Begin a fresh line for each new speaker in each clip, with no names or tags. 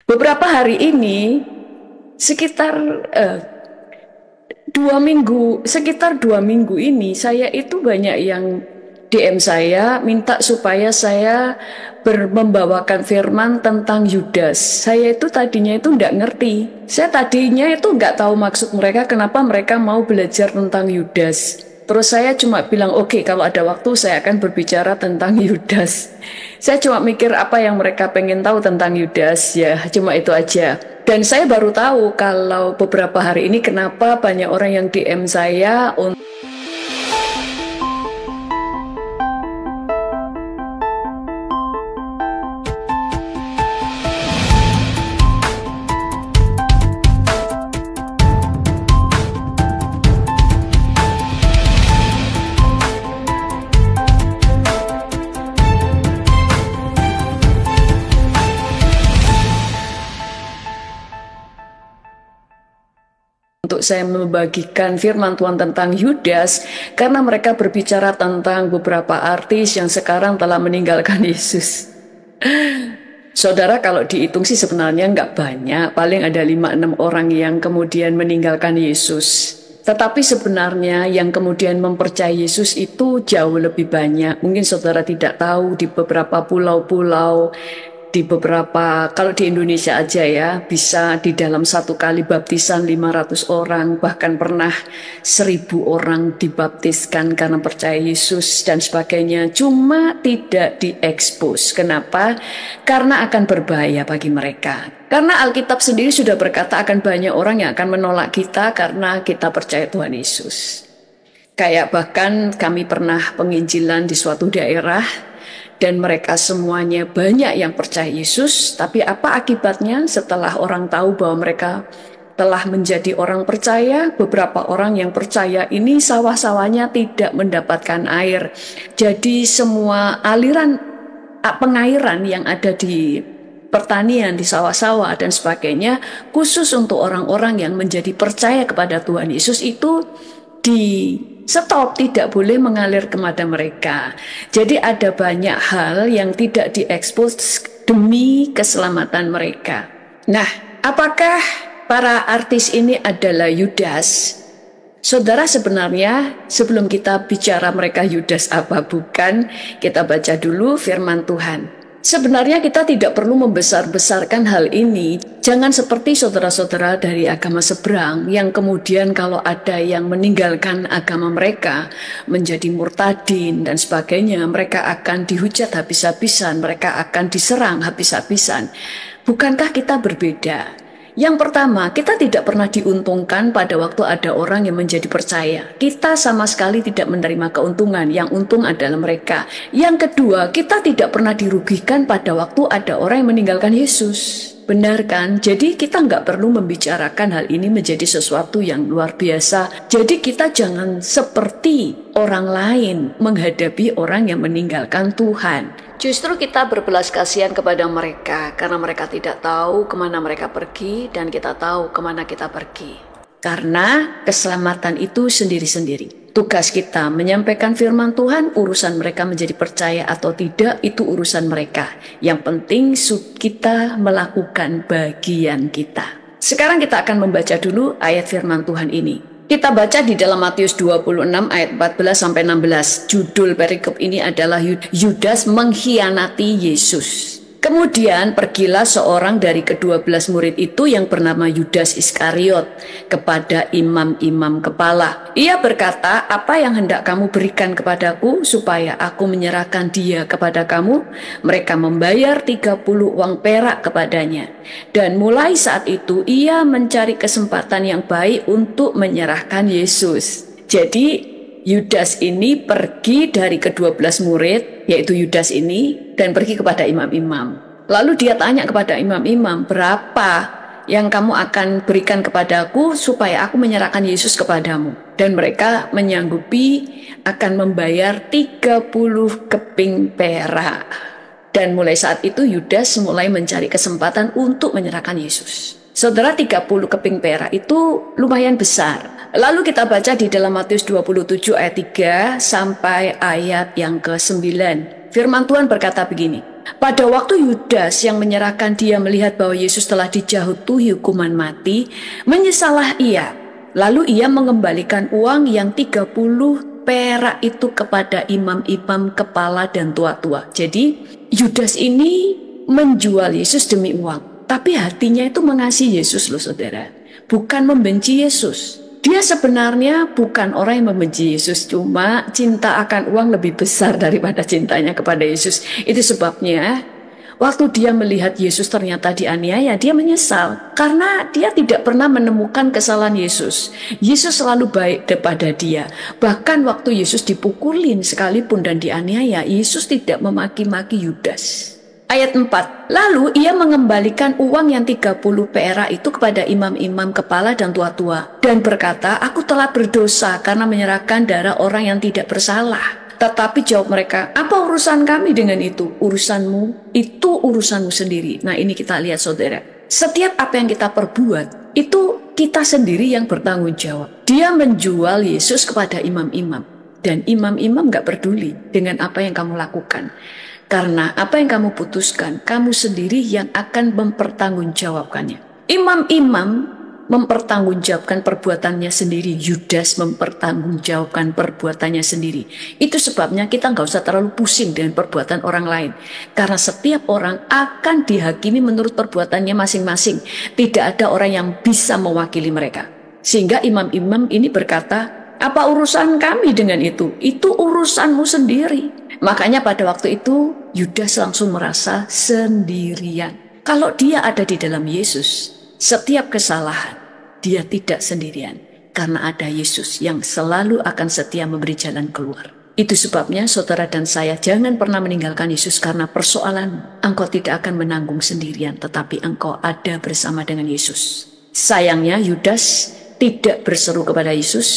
Beberapa hari ini, sekitar eh, 2 minggu, sekitar 2 minggu ini, saya itu banyak yang DM saya, minta supaya saya membawakan firman tentang Yudas. Saya itu tadinya itu nggak ngerti. Saya tadinya itu nggak tahu maksud mereka, kenapa mereka mau belajar tentang Yudas. Terus saya cuma bilang, oke, kalau ada waktu saya akan berbicara tentang Yudas. Saya cuma mikir apa yang mereka pengen tahu tentang Yudas, ya cuma itu aja. Dan saya baru tahu kalau beberapa hari ini kenapa banyak orang yang DM saya untuk saya membagikan firman Tuhan tentang Yudas karena mereka berbicara tentang beberapa artis yang sekarang telah meninggalkan Yesus. Saudara, kalau dihitung sih sebenarnya nggak banyak, paling ada 5-6 orang yang kemudian meninggalkan Yesus. Tetapi sebenarnya yang kemudian mempercayai Yesus itu jauh lebih banyak. Mungkin saudara tidak tahu, di beberapa pulau-pulau, di beberapa, kalau di Indonesia aja ya, bisa di dalam satu kali baptisan 500 orang, bahkan pernah 1.000 orang dibaptiskan karena percaya Yesus dan sebagainya. Cuma tidak diekspos. Kenapa? Karena akan berbahaya bagi mereka. Karena Alkitab sendiri sudah berkata akan banyak orang yang akan menolak kita karena kita percaya Tuhan Yesus. Kayak bahkan kami pernah penginjilan di suatu daerah, dan mereka semuanya banyak yang percaya Yesus, tapi apa akibatnya setelah orang tahu bahwa mereka telah menjadi orang percaya? Beberapa orang yang percaya ini sawah-sawahnya tidak mendapatkan air. Jadi semua aliran pengairan yang ada di pertanian, di sawah-sawah dan sebagainya, khusus untuk orang-orang yang menjadi percaya kepada Tuhan Yesus itu di stop, tidak boleh mengalir kepada mereka. Jadi ada banyak hal yang tidak diekspos demi keselamatan mereka. Nah, apakah para artis ini adalah Yudas? Saudara, sebenarnya sebelum kita bicara mereka Yudas apa bukan, kita baca dulu firman Tuhan. Sebenarnya kita tidak perlu membesar-besarkan hal ini. Jangan seperti saudara-saudara dari agama seberang yang kemudian kalau ada yang meninggalkan agama mereka menjadi murtadin dan sebagainya, mereka akan dihujat habis-habisan, mereka akan diserang habis-habisan. Bukankah kita berbeda? Yang pertama, kita tidak pernah diuntungkan pada waktu ada orang yang menjadi percaya. Kita sama sekali tidak menerima keuntungan, yang untung adalah mereka. Yang kedua, kita tidak pernah dirugikan pada waktu ada orang yang meninggalkan Yesus. Benar kan? Jadi kita nggak perlu membicarakan hal ini menjadi sesuatu yang luar biasa. Jadi kita jangan seperti orang lain menghadapi orang yang meninggalkan Tuhan. Justru kita berbelas kasihan kepada mereka karena mereka tidak tahu kemana mereka pergi dan kita tahu kemana kita pergi. Karena keselamatan itu sendiri-sendiri. Tugas kita menyampaikan firman Tuhan, urusan mereka menjadi percaya atau tidak, itu urusan mereka. Yang penting kita melakukan bagian kita. Sekarang kita akan membaca dulu ayat firman Tuhan ini. Kita baca di dalam Matius 26 ayat 14 sampai 16. Judul perikop ini adalah Yudas mengkhianati Yesus. Kemudian pergilah seorang dari ke-12 murid itu yang bernama Yudas Iskariot kepada imam-imam kepala. Ia berkata, "Apa yang hendak kamu berikan kepadaku supaya aku menyerahkan dia kepada kamu?" Mereka membayar 30 uang perak kepadanya. Dan mulai saat itu ia mencari kesempatan yang baik untuk menyerahkan Yesus. Jadi Yudas ini pergi dari ke-12 murid, yaitu Yudas ini, dan pergi kepada imam-imam. Lalu dia tanya kepada imam-imam, "Berapa yang kamu akan berikan kepadaku supaya aku menyerahkan Yesus kepadamu?" Dan mereka menyanggupi akan membayar 30 keping perak. Dan mulai saat itu Yudas mulai mencari kesempatan untuk menyerahkan Yesus. Saudara, 30 keping perak itu lumayan besar. Lalu kita baca di dalam Matius 27 ayat 3 sampai ayat yang ke-9. Firman Tuhan berkata begini, Pada waktu Yudas yang menyerahkan dia melihat bahwa Yesus telah dijatuhi hukuman mati, menyesallah ia. Lalu ia mengembalikan uang yang 30 perak itu kepada imam-imam kepala dan tua-tua. Jadi Yudas ini menjual Yesus demi uang. Tapi hatinya itu mengasihi Yesus loh saudara. Bukan membenci Yesus. Dia sebenarnya bukan orang yang membenci Yesus, cuma cinta akan uang lebih besar daripada cintanya kepada Yesus. Itu sebabnya waktu dia melihat Yesus ternyata dianiaya, dia menyesal karena dia tidak pernah menemukan kesalahan Yesus. Yesus selalu baik kepada dia. Bahkan waktu Yesus dipukulin sekalipun dan dianiaya, Yesus tidak memaki-maki Yudas. Ayat 4, lalu ia mengembalikan uang yang 30 perak itu kepada imam-imam kepala dan tua-tua dan berkata, aku telah berdosa karena menyerahkan darah orang yang tidak bersalah. Tetapi jawab mereka, apa urusan kami dengan itu? Urusanmu, itu urusanmu sendiri. Nah ini kita lihat saudara, setiap apa yang kita perbuat, itu kita sendiri yang bertanggung jawab. Dia menjual Yesus kepada imam-imam dan imam-imam gak peduli dengan apa yang kamu lakukan. Karena apa yang kamu putuskan, kamu sendiri yang akan mempertanggungjawabkannya. Imam-imam mempertanggungjawabkan perbuatannya sendiri. Yudas mempertanggungjawabkan perbuatannya sendiri. Itu sebabnya kita nggak usah terlalu pusing dengan perbuatan orang lain. Karena setiap orang akan dihakimi menurut perbuatannya masing-masing. Tidak ada orang yang bisa mewakili mereka. Sehingga imam-imam ini berkata, apa urusan kami dengan itu? Itu urusanmu sendiri. Makanya pada waktu itu Yudas langsung merasa sendirian. Kalau dia ada di dalam Yesus, setiap kesalahan dia tidak sendirian. Karena ada Yesus yang selalu akan setia memberi jalan keluar. Itu sebabnya saudara dan saya jangan pernah meninggalkan Yesus karena persoalan. Engkau tidak akan menanggung sendirian, tetapi engkau ada bersama dengan Yesus. Sayangnya Yudas tidak berseru kepada Yesus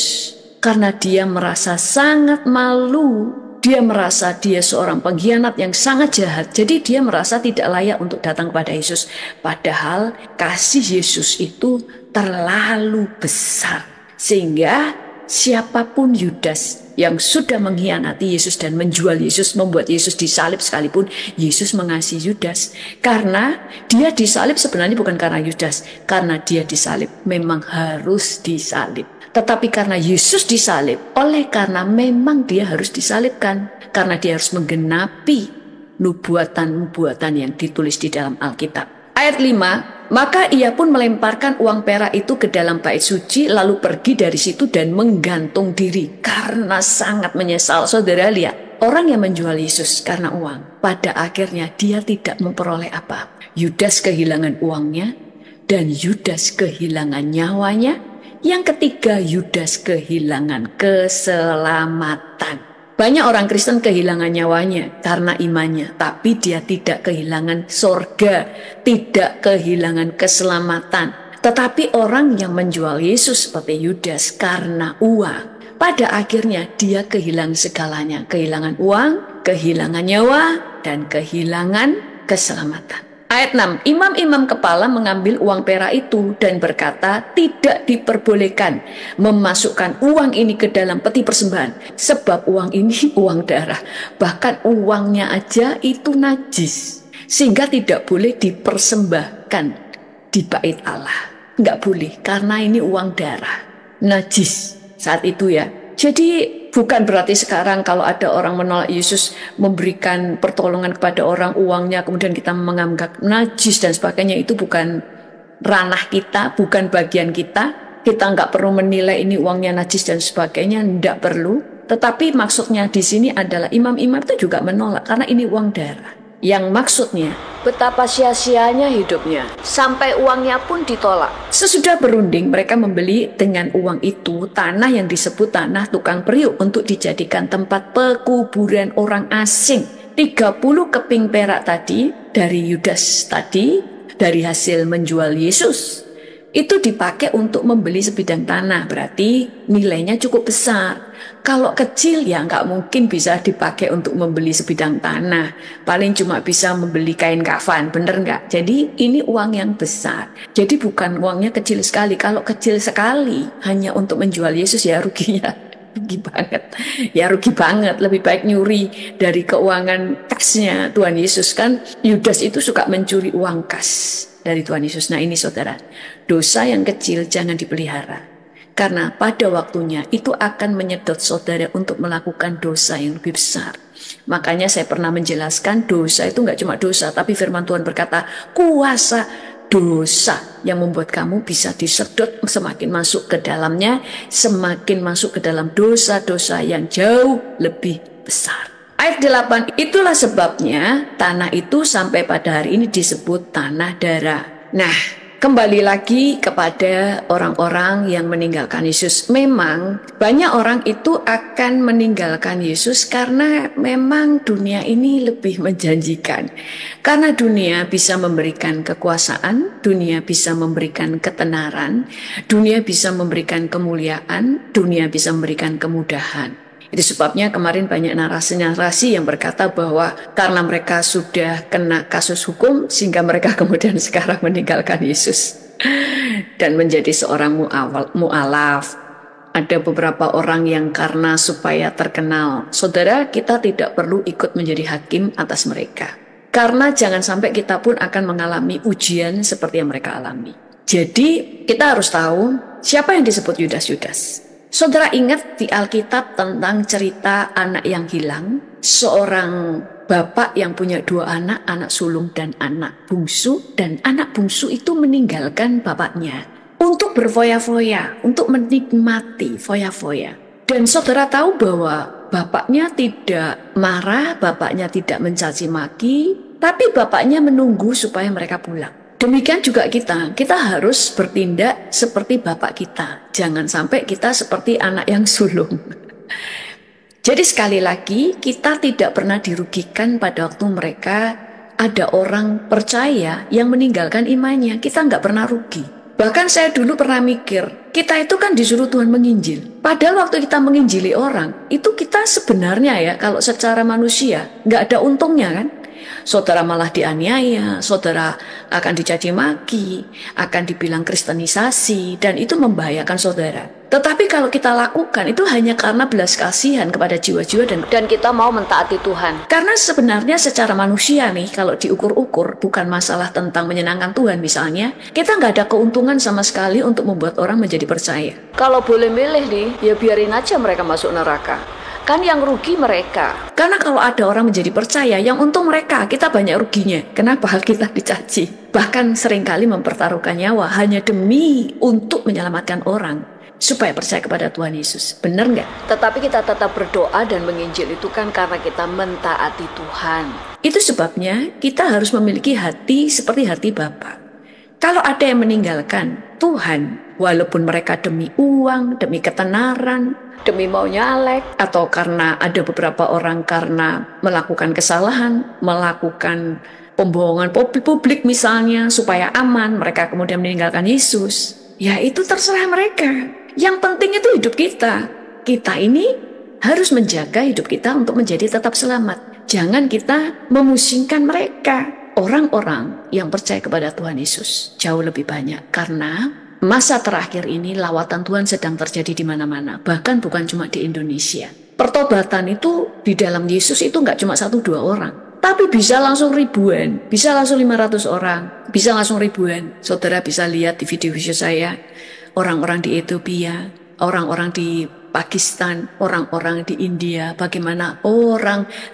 karena dia merasa sangat malu. Dia merasa dia seorang pengkhianat yang sangat jahat. Jadi dia merasa tidak layak untuk datang kepada Yesus. Padahal kasih Yesus itu terlalu besar. Sehingga siapapun Yudas yang sudah mengkhianati Yesus dan menjual Yesus, membuat Yesus disalib sekalipun, Yesus mengasihi Yudas. Karena dia disalib sebenarnya bukan karena Yudas. Karena dia disalib memang harus disalib. Tetapi karena Yesus disalib, oleh karena memang dia harus disalibkan. Karena dia harus menggenapi nubuatan-nubuatan yang ditulis di dalam Alkitab. Ayat 5, maka ia pun melemparkan uang perak itu ke dalam bait suci, lalu pergi dari situ dan menggantung diri. Karena sangat menyesal, saudara lihat. Orang yang menjual Yesus karena uang, pada akhirnya dia tidak memperoleh apa. Yudas kehilangan uangnya, dan Yudas kehilangan nyawanya. Yang ketiga, Yudas kehilangan keselamatan. Banyak orang Kristen kehilangan nyawanya karena imannya, tapi dia tidak kehilangan sorga, tidak kehilangan keselamatan. Tetapi orang yang menjual Yesus seperti Yudas karena uang, pada akhirnya dia kehilangan segalanya. Kehilangan uang, kehilangan nyawa, dan kehilangan keselamatan. Ayat 6, imam-imam kepala mengambil uang perak itu dan berkata, tidak diperbolehkan memasukkan uang ini ke dalam peti persembahan. Sebab uang ini uang darah. Bahkan uangnya aja itu najis. Sehingga tidak boleh dipersembahkan di bait Allah. Nggak boleh, karena ini uang darah. Najis saat itu ya. Jadi bukan berarti sekarang kalau ada orang menolak Yesus, memberikan pertolongan kepada orang, uangnya kemudian kita menganggap najis dan sebagainya. Itu bukan ranah kita, bukan bagian kita. Kita nggak perlu menilai ini uangnya najis dan sebagainya, nggak perlu. Tetapi maksudnya di sini adalah imam-imam itu juga menolak karena ini uang darah. Yang maksudnya betapa sia-sianya hidupnya, sampai uangnya pun ditolak. Sesudah berunding, mereka membeli dengan uang itu tanah yang disebut tanah tukang periuk untuk dijadikan tempat pekuburan orang asing. 30 keping perak tadi dari Yudas tadi, dari hasil menjual Yesus, itu dipakai untuk membeli sebidang tanah. Berarti nilainya cukup besar. Kalau kecil ya nggak mungkin bisa dipakai untuk membeli sebidang tanah. Paling cuma bisa membeli kain kafan, bener nggak? Jadi ini uang yang besar. Jadi bukan uangnya kecil sekali. Kalau kecil sekali hanya untuk menjual Yesus ya ruginya Rugi banget. Ya rugi banget, lebih baik nyuri dari keuangan kasnya Tuhan Yesus kan. Yudas itu suka mencuri uang kas dari Tuhan Yesus. Nah ini saudara, dosa yang kecil jangan dipelihara. Karena pada waktunya itu akan menyedot saudara untuk melakukan dosa yang lebih besar. Makanya saya pernah menjelaskan dosa itu nggak cuma dosa, tapi firman Tuhan berkata kuasa dosa yang membuat kamu bisa disedot semakin masuk ke dalamnya, semakin masuk ke dalam dosa-dosa yang jauh lebih besar. Ayat 8, itulah sebabnya tanah itu sampai pada hari ini disebut tanah darah. Nah, kembali lagi kepada orang-orang yang meninggalkan Yesus. Memang banyak orang itu akan meninggalkan Yesus karena memang dunia ini lebih menjanjikan. Karena dunia bisa memberikan kekuasaan, dunia bisa memberikan ketenaran, dunia bisa memberikan kemuliaan, dunia bisa memberikan kemudahan. Itu sebabnya kemarin banyak narasi-narasi yang berkata bahwa karena mereka sudah kena kasus hukum sehingga mereka kemudian sekarang meninggalkan Yesus dan menjadi seorang mu'alaf. Ada beberapa orang yang karena supaya terkenal. Saudara, kita tidak perlu ikut menjadi hakim atas mereka. Karena jangan sampai kita pun akan mengalami ujian seperti yang mereka alami. Jadi kita harus tahu siapa yang disebut Yudas-Yudas. Saudara ingat di Alkitab tentang cerita anak yang hilang, seorang bapak yang punya 2 anak, anak sulung dan anak bungsu, dan anak bungsu itu meninggalkan bapaknya untuk berfoya-foya, untuk menikmati foya-foya. Dan saudara tahu bahwa bapaknya tidak marah, bapaknya tidak mencaci maki, tapi bapaknya menunggu supaya mereka pulang. Demikian juga kita harus bertindak seperti bapak kita. Jangan sampai kita seperti anak yang sulung. Jadi sekali lagi, kita tidak pernah dirugikan pada waktu mereka ada orang percaya yang meninggalkan imannya. Kita nggak pernah rugi. Bahkan saya dulu pernah mikir, kita itu kan disuruh Tuhan menginjil. Padahal waktu kita menginjili orang, itu kita sebenarnya ya, kalau secara manusia, nggak ada untungnya kan. Saudara malah dianiaya, saudara akan dicaci maki, akan dibilang kristenisasi, dan itu membahayakan saudara. Tetapi kalau kita lakukan itu hanya karena belas kasihan kepada jiwa-jiwa dan kita mau mentaati Tuhan. Karena sebenarnya secara manusia nih, kalau diukur-ukur bukan masalah tentang menyenangkan Tuhan misalnya, kita nggak ada keuntungan sama sekali untuk membuat orang menjadi percaya. Kalau boleh milih nih, ya biarin aja mereka masuk neraka. Kan yang rugi mereka. Karena kalau ada orang menjadi percaya, yang untung mereka, kita banyak ruginya. Kenapa kita dicaci? Bahkan seringkali mempertaruhkan nyawa hanya demi untuk menyelamatkan orang supaya percaya kepada Tuhan Yesus. Benar nggak? Tetapi kita tetap berdoa dan menginjil itu kan karena kita mentaati Tuhan. Itu sebabnya kita harus memiliki hati seperti hati Bapa. Kalau ada yang meninggalkan Tuhan, walaupun mereka demi uang, demi ketenaran, demi mau nyalek, atau karena ada beberapa orang karena melakukan kesalahan, melakukan pembohongan publik misalnya, supaya aman, mereka kemudian meninggalkan Yesus. Ya itu terserah mereka. Yang penting itu hidup kita. Kita ini harus menjaga hidup kita untuk menjadi tetap selamat. Jangan kita memusingkan mereka. Orang-orang yang percaya kepada Tuhan Yesus jauh lebih banyak karena masa terakhir ini lawatan Tuhan sedang terjadi di mana-mana, bahkan bukan cuma di Indonesia. Pertobatan itu di dalam Yesus itu nggak cuma 1-2 orang, tapi bisa langsung ribuan, bisa langsung 500 orang, bisa langsung ribuan. Saudara bisa lihat di video-video saya, orang-orang di Ethiopia, orang-orang di Pakistan, orang-orang di India, bagaimana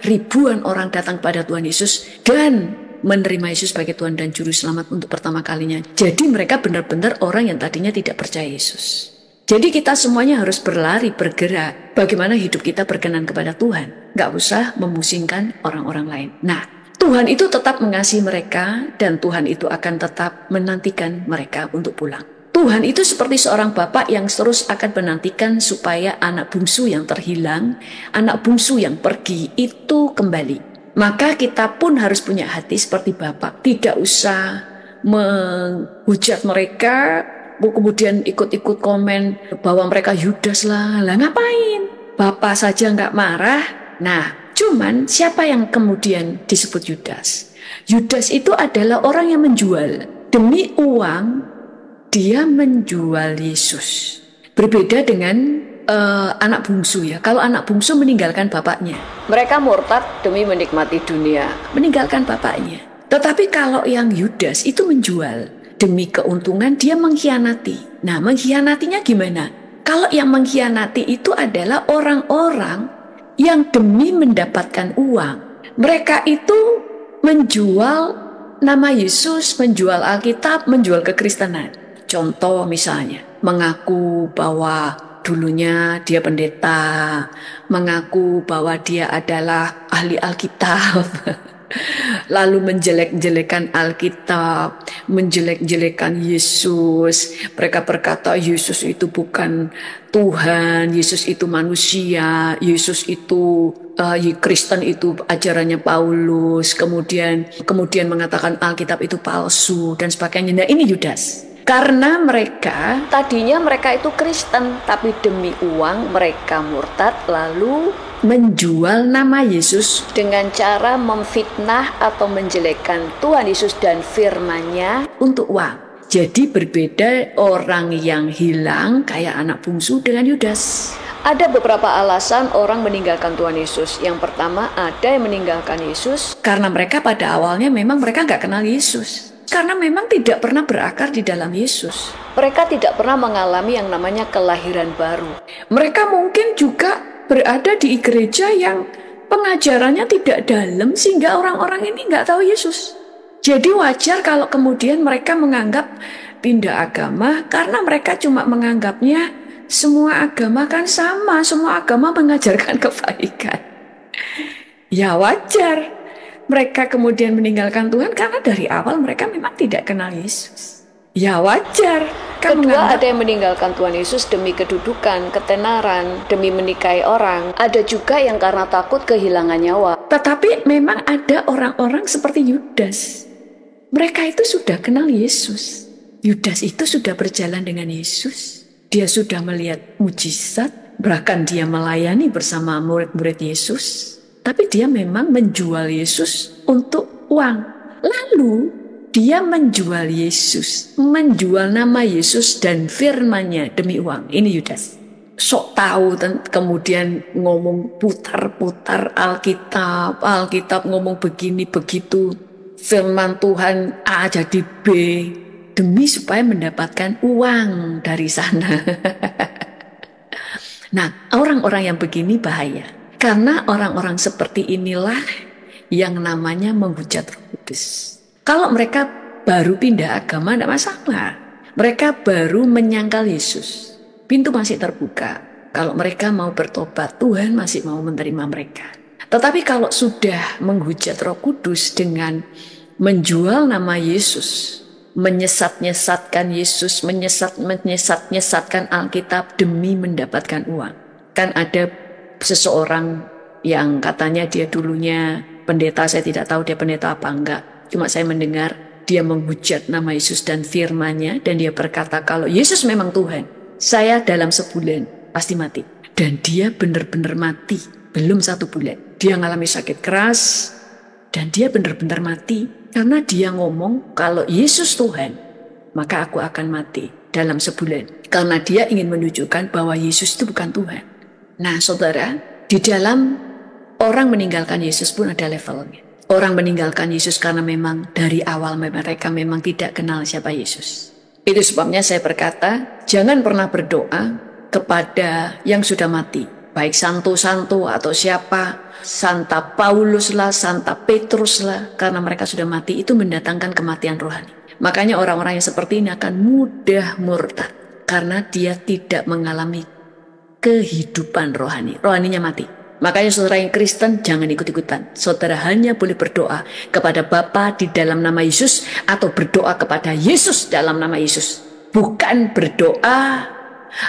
ribuan orang datang pada Tuhan Yesus dan menerima Yesus sebagai Tuhan dan Juru Selamat untuk pertama kalinya. Jadi mereka benar-benar orang yang tadinya tidak percaya Yesus. Jadi kita semuanya harus berlari, bergerak. Bagaimana hidup kita berkenan kepada Tuhan. Gak usah memusingkan orang-orang lain. Nah, Tuhan itu tetap mengasihi mereka dan Tuhan itu akan tetap menantikan mereka untuk pulang. Tuhan itu seperti seorang bapak yang terus akan menantikan supaya anak bungsu yang terhilang, anak bungsu yang pergi itu kembali. Maka kita pun harus punya hati seperti Bapak. Tidak usah menghujat mereka, kemudian ikut-ikut komen bahwa mereka Yudas lah. Lah ngapain? Bapak saja nggak marah. Nah, cuman siapa yang kemudian disebut Yudas? Yudas itu adalah orang yang menjual. Demi uang, dia menjual Yesus. Berbeda dengan anak bungsu ya. Kalau anak bungsu meninggalkan bapaknya, mereka murtad demi menikmati dunia, meninggalkan bapaknya. Tetapi kalau yang Yudas itu menjual demi keuntungan, dia mengkhianati. Nah, mengkhianatinya gimana? Kalau yang mengkhianati itu adalah orang-orang yang demi mendapatkan uang, mereka itu menjual nama Yesus, menjual Alkitab, menjual kekristenan. Contoh misalnya, mengaku bahwa dulunya dia pendeta, mengaku bahwa dia adalah ahli Alkitab, lalu menjelek-jelekan Alkitab, menjelek-jelekan Yesus. Mereka berkata Yesus itu bukan Tuhan, Yesus itu manusia, Yesus itu Kristen itu ajarannya Paulus, kemudian mengatakan Alkitab itu palsu dan sebagainya. Nah, ini Yudas. Karena tadinya mereka itu Kristen, tapi demi uang mereka murtad lalu menjual nama Yesus dengan cara memfitnah atau menjelekkan Tuhan Yesus dan firman-Nya untuk uang. Jadi berbeda orang yang hilang kayak anak bungsu dengan Yudas. Ada beberapa alasan orang meninggalkan Tuhan Yesus. Yang pertama, ada yang meninggalkan Yesus karena mereka pada awalnya memang mereka nggak kenal Yesus. Karena memang tidak pernah berakar di dalam Yesus. Mereka tidak pernah mengalami yang namanya kelahiran baru. Mereka mungkin juga berada di gereja yang pengajarannya tidak dalam sehingga orang-orang ini nggak tahu Yesus. Jadi wajar kalau kemudian mereka menganggap pindah agama karena mereka cuma menganggapnya semua agama kan sama, semua agama mengajarkan kebaikan. Ya wajar mereka kemudian meninggalkan Tuhan karena dari awal mereka memang tidak kenal Yesus. Ya wajar. Kedua, ada yang meninggalkan Tuhan Yesus demi kedudukan, ketenaran, demi menikahi orang. Ada juga yang karena takut kehilangan nyawa. Tetapi memang ada orang-orang seperti Yudas. Mereka itu sudah kenal Yesus. Yudas itu sudah berjalan dengan Yesus. Dia sudah melihat mujizat, bahkan dia melayani bersama murid-murid Yesus. Tapi dia memang menjual Yesus untuk uang. Lalu dia menjual Yesus, menjual nama Yesus dan firman-Nya demi uang. Ini Yudas. Sok tahu kemudian ngomong putar-putar Alkitab ngomong begini begitu. Firman Tuhan A jadi B demi supaya mendapatkan uang dari sana. Nah, orang-orang yang begini bahaya. Karena orang-orang seperti inilah yang namanya menghujat Roh Kudus. Kalau mereka baru pindah agama, tidak masalah. Mereka baru menyangkal Yesus. Pintu masih terbuka. Kalau mereka mau bertobat, Tuhan masih mau menerima mereka. Tetapi kalau sudah menghujat Roh Kudus dengan menjual nama Yesus, menyesat-nyesatkan Yesus, menyesatkan Alkitab demi mendapatkan uang. Kan ada seseorang yang katanya dia dulunya pendeta, saya tidak tahu dia pendeta apa enggak. Cuma saya mendengar dia menghujat nama Yesus dan firman-Nya dan dia berkata kalau Yesus memang Tuhan, saya dalam sebulan pasti mati. Dan dia benar-benar mati, belum 1 bulan. Dia mengalami sakit keras dan dia benar-benar mati karena dia ngomong kalau Yesus Tuhan, maka aku akan mati dalam sebulan. Karena dia ingin menunjukkan bahwa Yesus itu bukan Tuhan. Nah saudara, di dalam orang meninggalkan Yesus pun ada levelnya. Orang meninggalkan Yesus karena memang dari awal mereka memang tidak kenal siapa Yesus. Itu sebabnya saya berkata, jangan pernah berdoa kepada yang sudah mati. Baik santo-santo atau siapa, Santa Paulus lah, Santa Petrus lah, karena mereka sudah mati, itu mendatangkan kematian rohani. Makanya orang-orang yang seperti ini akan mudah murtad, karena dia tidak mengalami kehidupan rohani. Rohaninya mati. Makanya saudara yang Kristen jangan ikut-ikutan. Saudara hanya boleh berdoa kepada Bapa di dalam nama Yesus atau berdoa kepada Yesus dalam nama Yesus. Bukan berdoa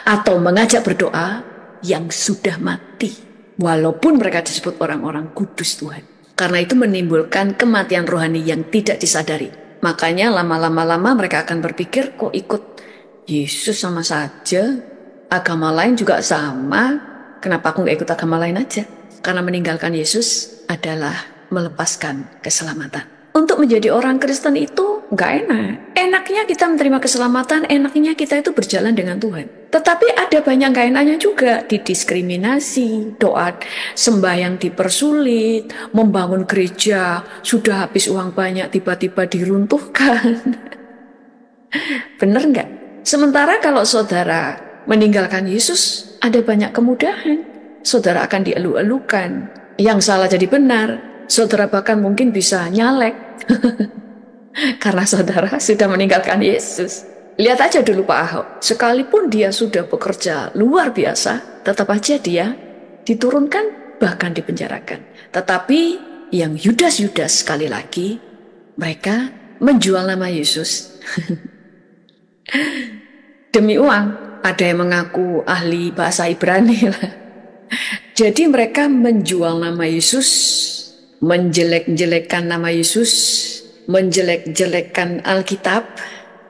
atau mengajak berdoa yang sudah mati. Walaupun mereka disebut orang-orang kudus Tuhan. Karena itu menimbulkan kematian rohani yang tidak disadari. Makanya lama-lama mereka akan berpikir kok ikut Yesus sama saja. Agama lain juga sama, kenapa aku gak ikut agama lain aja? Karena meninggalkan Yesus adalah melepaskan keselamatan. Untuk menjadi orang Kristen itu nggak enak. Enaknya kita menerima keselamatan, enaknya kita itu berjalan dengan Tuhan. Tetapi ada banyak nggak enaknya juga. Didiskriminasi, doa sembahyang dipersulit, membangun gereja, sudah habis uang banyak tiba-tiba diruntuhkan. Bener nggak? Sementara kalau saudara meninggalkan Yesus, ada banyak kemudahan. Saudara akan dielu-elukan. Yang salah jadi benar. Saudara bahkan mungkin bisa nyalek. Karena saudara sudah meninggalkan Yesus. Lihat aja dulu Pak Ahok. Sekalipun dia sudah bekerja luar biasa, tetap aja dia diturunkan, bahkan dipenjarakan. Tetapi yang Yudas-Yudas sekali lagi, mereka menjual nama Yesus. Demi uang. Ada yang mengaku ahli bahasa Ibrani lah. Jadi mereka menjual nama Yesus, menjelek-jelekkan nama Yesus, menjelek-jelekkan Alkitab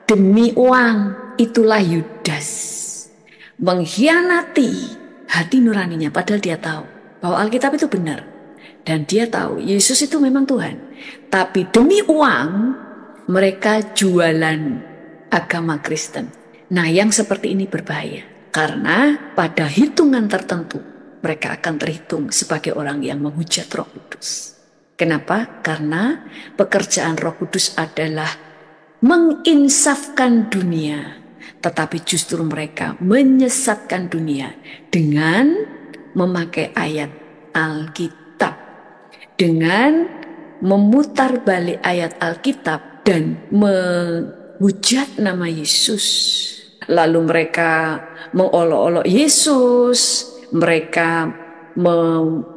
demi uang. Itulah Yudas. Mengkhianati hati nuraninya padahal dia tahu bahwa Alkitab itu benar. Dan dia tahu Yesus itu memang Tuhan. Tapi demi uang mereka jualan agama Kristen. Nah, yang seperti ini berbahaya. Karena pada hitungan tertentu mereka akan terhitung sebagai orang yang menghujat Roh Kudus. Kenapa? Karena pekerjaan Roh Kudus adalah menginsafkan dunia. Tetapi justru mereka menyesatkan dunia dengan memakai ayat Alkitab. Dengan memutar balik ayat Alkitab dan menghujat nama Yesus. Lalu mereka mengolok-olok Yesus, mereka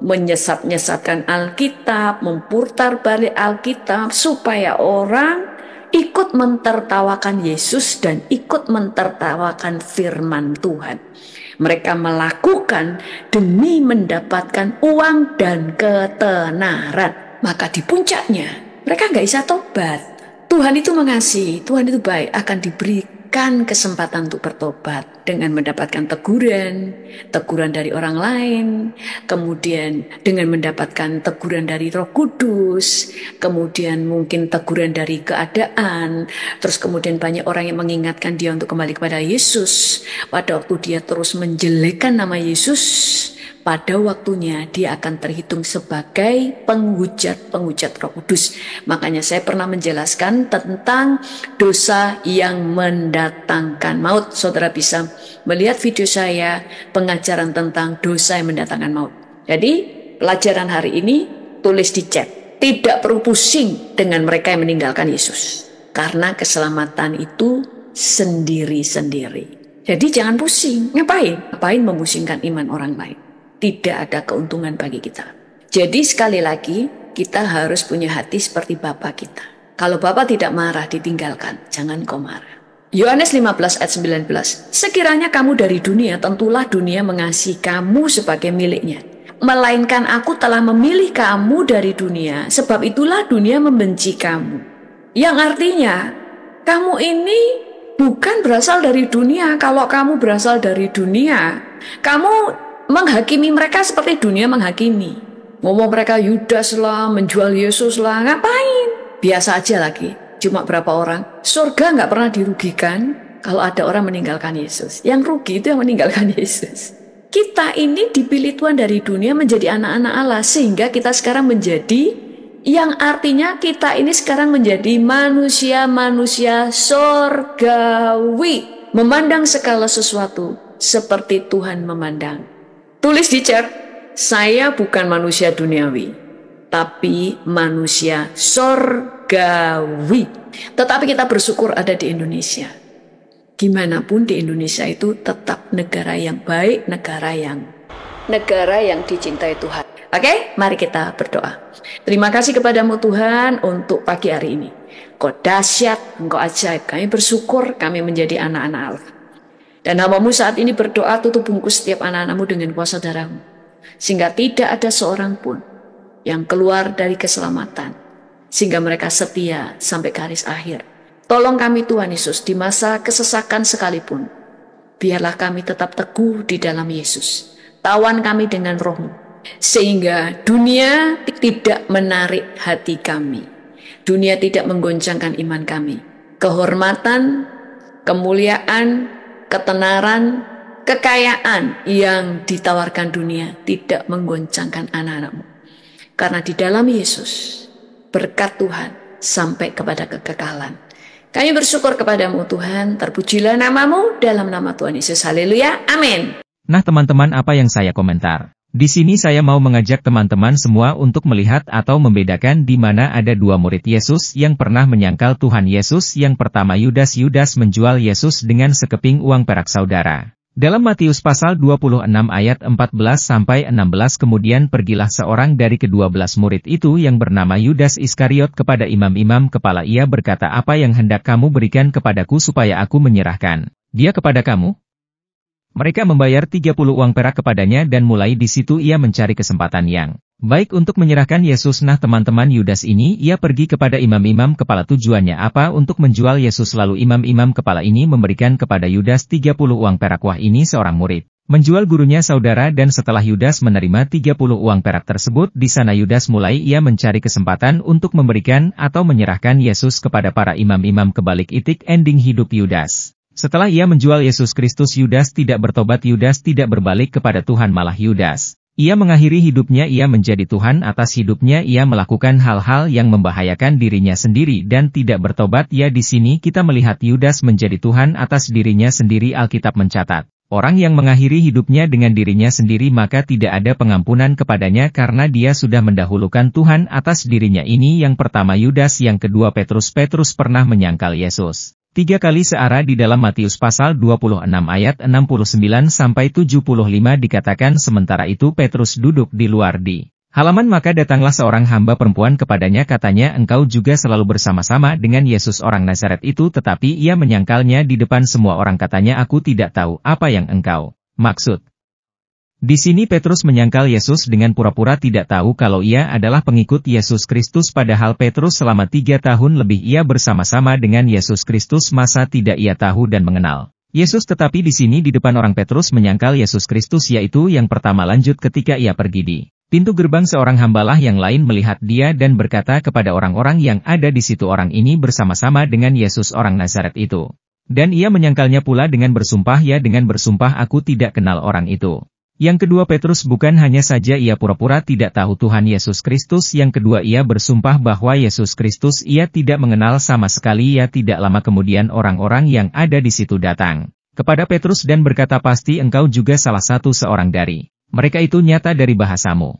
menyesat-nyesatkan Alkitab, memputar balik Alkitab supaya orang ikut mentertawakan Yesus dan ikut mentertawakan firman Tuhan. Mereka melakukan demi mendapatkan uang dan ketenaran. Maka di puncaknya mereka nggak bisa tobat. Tuhan itu mengasihi, Tuhan itu baik, akan diberikan kesempatan untuk bertobat dengan mendapatkan teguran dari orang lain, kemudian dengan mendapatkan teguran dari Roh Kudus, kemudian mungkin teguran dari keadaan, terus kemudian banyak orang yang mengingatkan dia untuk kembali kepada Yesus. Pada waktu dia terus menjelekkan nama Yesus, pada waktunya dia akan terhitung sebagai penghujat Roh Kudus. Makanya saya pernah menjelaskan tentang dosa yang mendatangkan maut. Saudara bisa melihat video saya pengajaran tentang dosa yang mendatangkan maut. Jadi pelajaran hari ini tulis di chat. Tidak perlu pusing dengan mereka yang meninggalkan Yesus. Karena keselamatan itu sendiri-sendiri. Jadi jangan pusing. Ngapain memusingkan iman orang lain? Tidak ada keuntungan bagi kita. Jadi sekali lagi kita harus punya hati seperti Bapa kita. Kalau Bapa tidak marah ditinggalkan, jangan kau marah. Yohanes 15 ayat 19. Sekiranya kamu dari dunia, tentulah dunia mengasihi kamu sebagai miliknya. Melainkan aku telah memilih kamu dari dunia, sebab itulah dunia membenci kamu. Yang artinya kamu ini bukan berasal dari dunia. Kalau kamu berasal dari dunia, kamu menghakimi mereka seperti dunia menghakimi. Ngomong mereka Yudas lah, menjual Yesus lah, ngapain? Biasa aja lagi. Cuma berapa orang? Surga nggak pernah dirugikan kalau ada orang meninggalkan Yesus. Yang rugi itu yang meninggalkan Yesus. Kita ini dipilih Tuhan dari dunia menjadi anak-anak Allah. Sehingga kita sekarang menjadi, yang artinya kita ini sekarang menjadi manusia-manusia surgawi. Memandang segala sesuatu seperti Tuhan memandang. Tulis di chat, saya bukan manusia duniawi, tapi manusia surgawi. Tetapi kita bersyukur ada di Indonesia. Gimana pun di Indonesia itu tetap negara yang baik, negara yang dicintai Tuhan. Oke, mari kita berdoa. Terima kasih kepadamu Tuhan untuk pagi hari ini. Kau dahsyat, Engkau ajaib. Kami bersyukur kami menjadi anak-anak Allah. Dan hamba-Mu saat ini berdoa, tutup bungkus setiap anak-anak-Mu dengan kuasa darah-Mu. Sehingga tidak ada seorang pun yang keluar dari keselamatan. Sehingga mereka setia sampai garis akhir. Tolong kami Tuhan Yesus di masa kesesakan sekalipun. Biarlah kami tetap teguh di dalam Yesus. Tawan kami dengan Roh-Mu. Sehingga dunia tidak menarik hati kami. Dunia tidak menggoncangkan iman kami. Kehormatan, kemuliaan, ketenaran, kekayaan yang ditawarkan dunia tidak menggoncangkan anak-anakmu. Karena di dalam Yesus, berkat Tuhan sampai kepada kekekalan. Kami bersyukur kepadamu Tuhan, terpujilah namamu dalam nama Tuhan Yesus. Haleluya, amin.
Nah teman-teman, apa yang saya komentar? Di sini saya mau mengajak teman-teman semua untuk melihat atau membedakan di mana ada dua murid Yesus yang pernah menyangkal Tuhan Yesus. Yang pertama Yudas menjual Yesus dengan sekeping uang perak saudara. Dalam Matius pasal 26 ayat 14-16 kemudian pergilah seorang dari ke-12 murid itu yang bernama Yudas Iskariot kepada imam-imam kepala, ia berkata, apa yang hendak kamu berikan kepadaku supaya aku menyerahkan dia kepada kamu? Mereka membayar 30 uang perak kepadanya dan mulai di situ ia mencari kesempatan yang baik untuk menyerahkan Yesus. Nah teman-teman, Yudas ini ia pergi kepada imam-imam kepala, tujuannya apa? Untuk menjual Yesus. Lalu imam-imam kepala ini memberikan kepada Yudas 30 uang perak. Wah, ini seorang murid menjual gurunya saudara, dan setelah Yudas menerima 30 uang perak tersebut, di sana Yudas mulai ia mencari kesempatan untuk memberikan atau menyerahkan Yesus kepada para imam-imam. Kebalik itik ending hidup Yudas. Setelah ia menjual Yesus Kristus, Yudas tidak bertobat, Yudas tidak berbalik kepada Tuhan, malah Yudas ia mengakhiri hidupnya, ia menjadi Tuhan atas hidupnya, ia melakukan hal-hal yang membahayakan dirinya sendiri dan tidak bertobat. Ya, di sini kita melihat Yudas menjadi Tuhan atas dirinya sendiri. Alkitab mencatat, orang yang mengakhiri hidupnya dengan dirinya sendiri maka tidak ada pengampunan kepadanya karena dia sudah mendahulukan Tuhan atas dirinya. Ini yang pertama Yudas. Yang kedua Petrus. Petrus pernah menyangkal Yesus 3 kali searah. Di dalam Matius pasal 26 ayat 69-75 dikatakan, sementara itu Petrus duduk di luar di halaman, maka datanglah seorang hamba perempuan kepadanya, katanya, engkau juga selalu bersama-sama dengan Yesus orang Nazaret itu. Tetapi ia menyangkalnya di depan semua orang, katanya, aku tidak tahu apa yang engkau maksud. Di sini Petrus menyangkal Yesus dengan pura-pura tidak tahu kalau ia adalah pengikut Yesus Kristus, padahal Petrus selama 3 tahun lebih ia bersama-sama dengan Yesus Kristus. Masa tidak ia tahu dan mengenal Yesus? Tetapi di sini di depan orang Petrus menyangkal Yesus Kristus, yaitu yang pertama. Lanjut, ketika ia pergi di pintu gerbang, seorang hambalah yang lain melihat dia dan berkata kepada orang-orang yang ada di situ, orang ini bersama-sama dengan Yesus orang Nazaret itu. Dan ia menyangkalnya pula dengan bersumpah, ya dengan bersumpah, aku tidak kenal orang itu. Yang kedua Petrus bukan hanya saja ia pura-pura tidak tahu Tuhan Yesus Kristus, yang kedua ia bersumpah bahwa Yesus Kristus ia tidak mengenal sama sekali. Ya, tidak lama kemudian orang-orang yang ada di situ datang kepada Petrus dan berkata, pasti engkau juga salah satu seorang dari mereka itu, nyata dari bahasamu.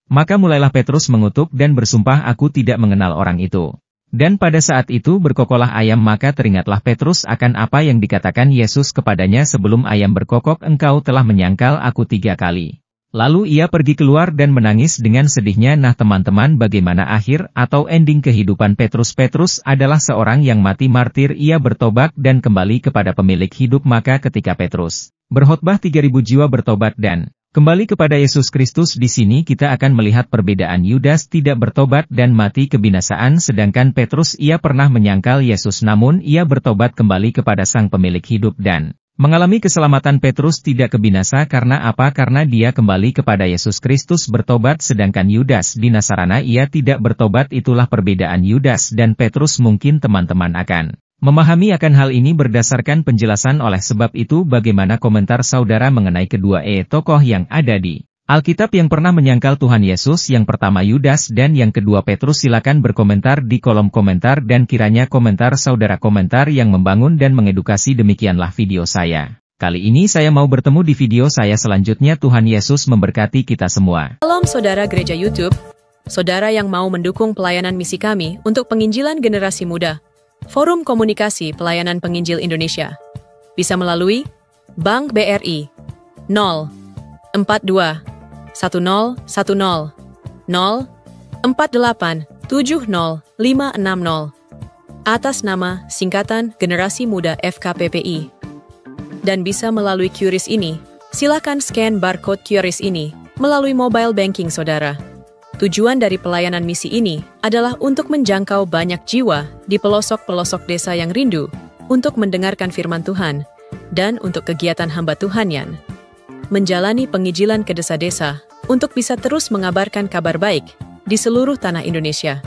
Maka mulailah Petrus mengutuk dan bersumpah, aku tidak mengenal orang itu. Dan pada saat itu berkokoklah ayam, maka teringatlah Petrus akan apa yang dikatakan Yesus kepadanya, sebelum ayam berkokok engkau telah menyangkal aku 3 kali. Lalu ia pergi keluar dan menangis dengan sedihnya. Nah teman-teman, bagaimana akhir atau ending kehidupan Petrus? Petrus adalah seorang yang mati martir, ia bertobat dan kembali kepada pemilik hidup. Maka ketika Petrus berkhotbah, 3.000 jiwa bertobat dan kembali kepada Yesus Kristus. Di sini kita akan melihat perbedaan. Yudas tidak bertobat dan mati kebinasaan, sedangkan Petrus ia pernah menyangkal Yesus namun ia bertobat kembali kepada Sang Pemilik hidup dan mengalami keselamatan. Petrus tidak kebinasa karena apa? Karena dia kembali kepada Yesus Kristus bertobat, sedangkan Yudas di Nasarana ia tidak bertobat. Itulah perbedaan Yudas dan Petrus. Mungkin teman-teman akan memahami akan hal ini berdasarkan penjelasan. Oleh sebab itu, bagaimana komentar saudara mengenai kedua tokoh yang ada di Alkitab yang pernah menyangkal Tuhan Yesus? Yang pertama Yudas dan yang kedua Petrus. Silakan berkomentar di kolom komentar dan kiranya komentar saudara komentar yang membangun dan mengedukasi. Demikianlah video saya kali ini. Saya mau bertemu di video saya selanjutnya. Tuhan Yesus memberkati kita semua.
Salam saudara Gereja YouTube, saudara yang mau mendukung pelayanan misi kami untuk penginjilan generasi muda, Forum Komunikasi Pelayanan Penginjil Indonesia, bisa melalui Bank BRI 042 1010 048 70560 atas nama singkatan Generasi Muda FKPPI. Dan bisa melalui QRIS ini. Silakan scan barcode QRIS ini melalui mobile banking saudara. Tujuan dari pelayanan misi ini adalah untuk menjangkau banyak jiwa di pelosok-pelosok desa yang rindu untuk mendengarkan firman Tuhan dan untuk kegiatan hamba Tuhan yang menjalani penginjilan ke desa-desa untuk bisa terus mengabarkan kabar baik di seluruh tanah Indonesia.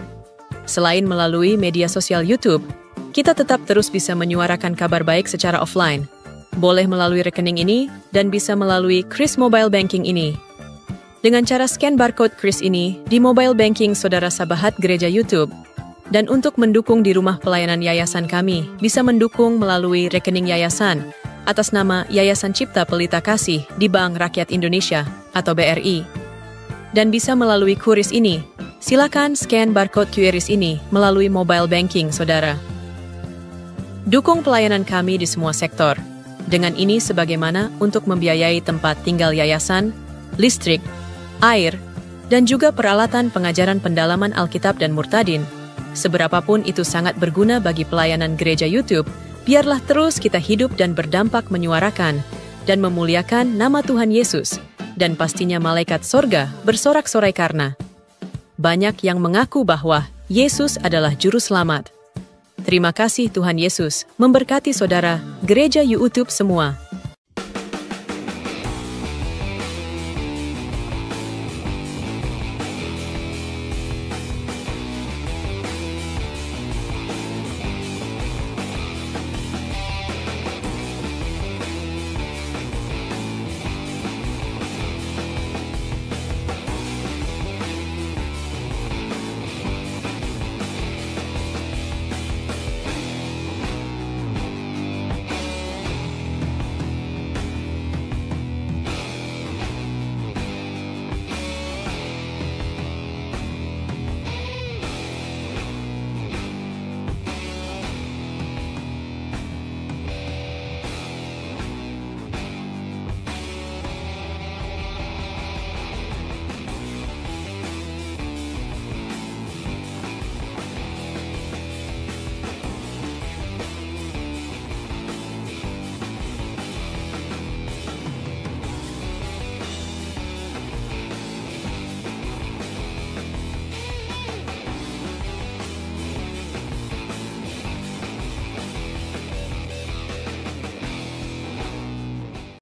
Selain melalui media sosial YouTube, kita tetap terus bisa menyuarakan kabar baik secara offline. Boleh melalui rekening ini dan bisa melalui Kris Mobile Banking ini. Dengan cara scan barcode Kris ini di mobile banking Saudara Sabahat Gereja YouTube. Dan untuk mendukung di rumah pelayanan yayasan kami, bisa mendukung melalui rekening yayasan atas nama Yayasan Cipta Pelita Kasih di Bank Rakyat Indonesia atau BRI. Dan bisa melalui QRIS ini. Silakan scan barcode QRIS ini melalui mobile banking Saudara. Dukung pelayanan kami di semua sektor. Dengan ini sebagaimana untuk membiayai tempat tinggal yayasan, listrik, air, dan juga peralatan pengajaran pendalaman Alkitab dan Murtadin. Seberapapun itu sangat berguna bagi pelayanan gereja YouTube, biarlah terus kita hidup dan berdampak menyuarakan dan memuliakan nama Tuhan Yesus, dan pastinya malaikat sorga bersorak-sorai karena banyak yang mengaku bahwa Yesus adalah Juru Selamat. Terima kasih Tuhan Yesus, memberkati saudara, gereja YouTube semua.